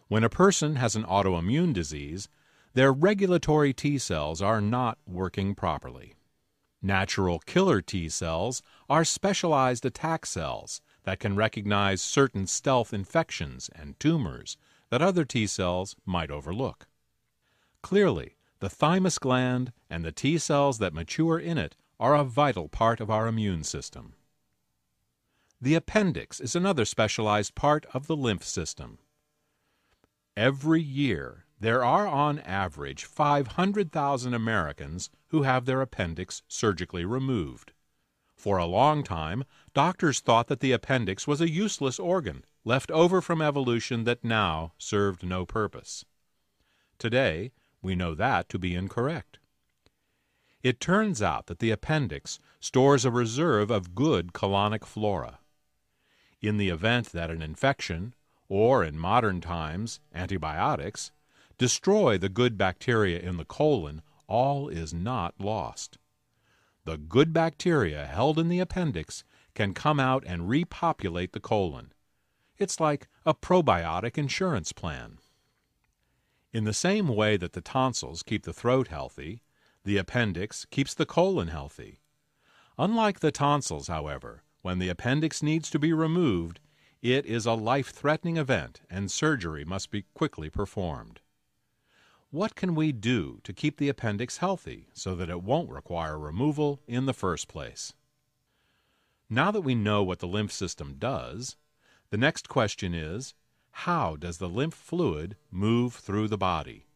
When a person has an autoimmune disease, their regulatory T cells are not working properly. Natural killer T cells are specialized attack cells that can recognize certain stealth infections and tumors that other T cells might overlook. Clearly, the thymus gland and the T cells that mature in it are a vital part of our immune system. The appendix is another specialized part of the lymph system. Every year, there are on average 500,000 Americans who have their appendix surgically removed. For a long time, doctors thought that the appendix was a useless organ left over from evolution that now served no purpose. Today, we know that to be incorrect. It turns out that the appendix stores a reserve of good colonic flora. In the event that an infection, or in modern times, antibiotics, destroy the good bacteria in the colon, all is not lost. The good bacteria held in the appendix can come out and repopulate the colon. It's like a probiotic insurance plan. In the same way that the tonsils keep the throat healthy, the appendix keeps the colon healthy. Unlike the tonsils, however, when the appendix needs to be removed, it is a life-threatening event and surgery must be quickly performed. What can we do to keep the appendix healthy so that it won't require removal in the first place? Now that we know what the lymph system does, the next question is, how does the lymph fluid move through the body?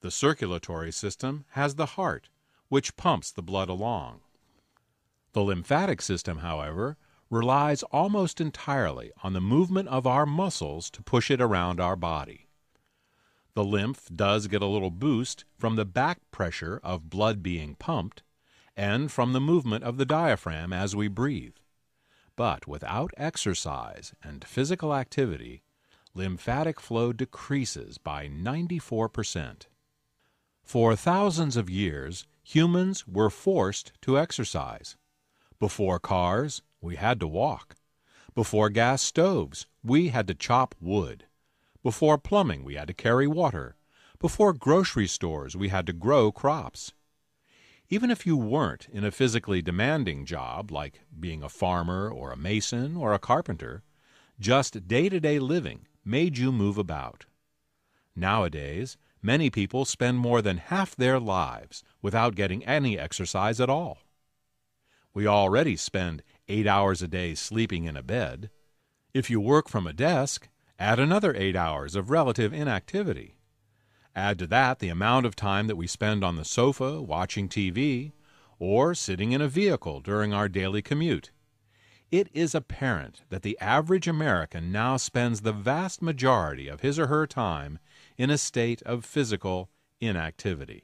The circulatory system has the heart, which pumps the blood along. The lymphatic system, however, relies almost entirely on the movement of our muscles to push it around our body. The lymph does get a little boost from the back pressure of blood being pumped and from the movement of the diaphragm as we breathe. But without exercise and physical activity, lymphatic flow decreases by 94%. For thousands of years, humans were forced to exercise. Before cars, we had to walk. Before gas stoves, we had to chop wood. Before plumbing, we had to carry water. Before grocery stores, we had to grow crops. Even if you weren't in a physically demanding job, like being a farmer or a mason or a carpenter, just day-to-day living made you move about. Nowadays, many people spend more than half their lives without getting any exercise at all. We already spend 8 hours a day sleeping in a bed. If you work from a desk, add another 8 hours of relative inactivity. Add to that the amount of time that we spend on the sofa watching TV or sitting in a vehicle during our daily commute. It is apparent that the average American now spends the vast majority of his or her time in a state of physical inactivity.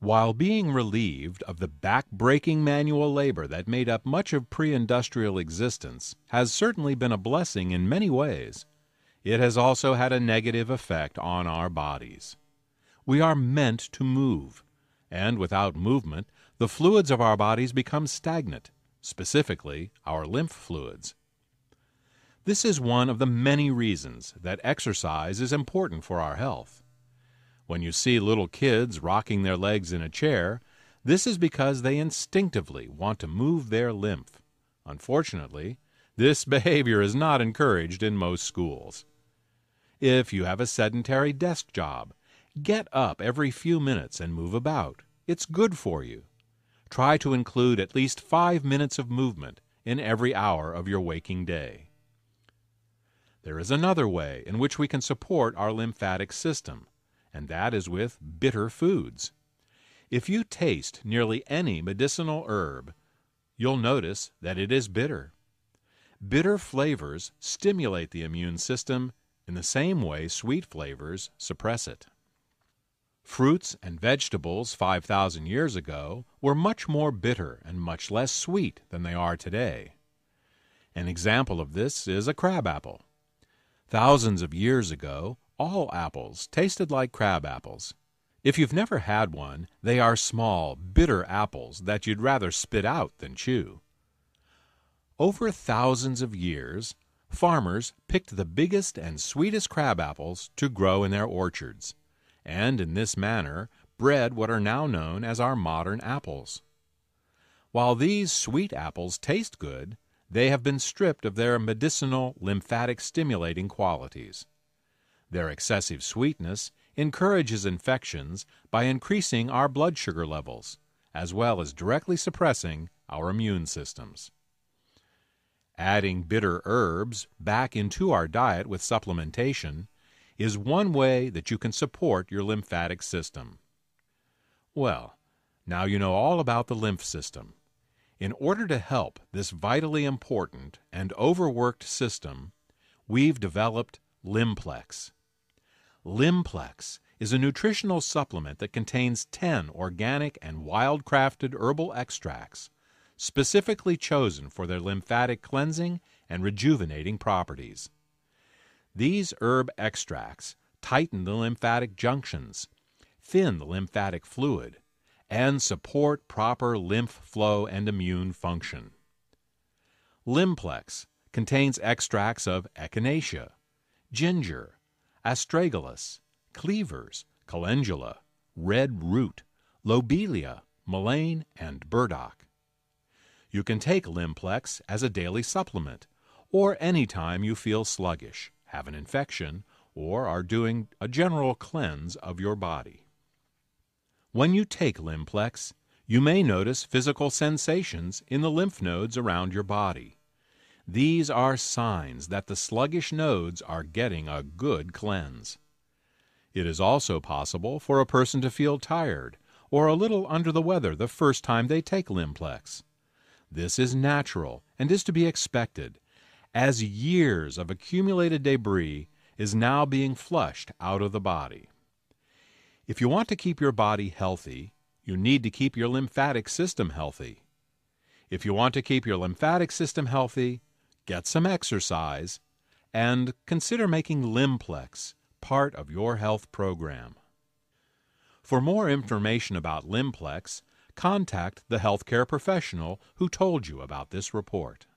While being relieved of the back-breaking manual labor that made up much of pre-industrial existence has certainly been a blessing in many ways, it has also had a negative effect on our bodies. We are meant to move, and without movement, the fluids of our bodies become stagnant, specifically our lymph fluids. This is one of the many reasons that exercise is important for our health. When you see little kids rocking their legs in a chair, this is because they instinctively want to move their lymph. Unfortunately, this behavior is not encouraged in most schools. If you have a sedentary desk job, get up every few minutes and move about. It's good for you. Try to include at least 5 minutes of movement in every hour of your waking day. There is another way in which we can support our lymphatic system, and that is with bitter foods. If you taste nearly any medicinal herb, you'll notice that it is bitter. Bitter flavors stimulate the immune system in the same way sweet flavors suppress it. Fruits and vegetables 5,000 years ago were much more bitter and much less sweet than they are today. An example of this is a crabapple. Thousands of years ago, all apples tasted like crab apples. If you've never had one, they are small, bitter apples that you'd rather spit out than chew. Over thousands of years, Farmers picked the biggest and sweetest crab apples to grow in their orchards, and in this manner bred what are now known as our modern apples. While these sweet apples taste good, they have been stripped of their medicinal lymphatic stimulating qualities. Their excessive sweetness encourages infections by increasing our blood sugar levels, as well as directly suppressing our immune systems. Adding bitter herbs back into our diet with supplementation is one way that you can support your lymphatic system. Well, now you know all about the lymph system. In order to help this vitally important and overworked system, we've developed Lymplex. Lymplex is a nutritional supplement that contains 10 organic and wild-crafted herbal extracts specifically chosen for their lymphatic cleansing and rejuvenating properties. These herb extracts tighten the lymphatic junctions, thin the lymphatic fluid, and support proper lymph flow and immune function. Lymplex contains extracts of echinacea, ginger, astragalus, cleavers, calendula, red root, lobelia, mullein, and burdock. You can take Lymplex as a daily supplement, or any time you feel sluggish, have an infection, or are doing a general cleanse of your body. When you take Lymplex, you may notice physical sensations in the lymph nodes around your body. These are signs that the sluggish nodes are getting a good cleanse. It is also possible for a person to feel tired or a little under the weather the first time they take Lymplex. This is natural and is to be expected, as years of accumulated debris is now being flushed out of the body. If you want to keep your body healthy, you need to keep your lymphatic system healthy. If you want to keep your lymphatic system healthy, get some exercise, and consider making Lymplex part of your health program. For more information about Lymplex, contact the healthcare professional who told you about this report.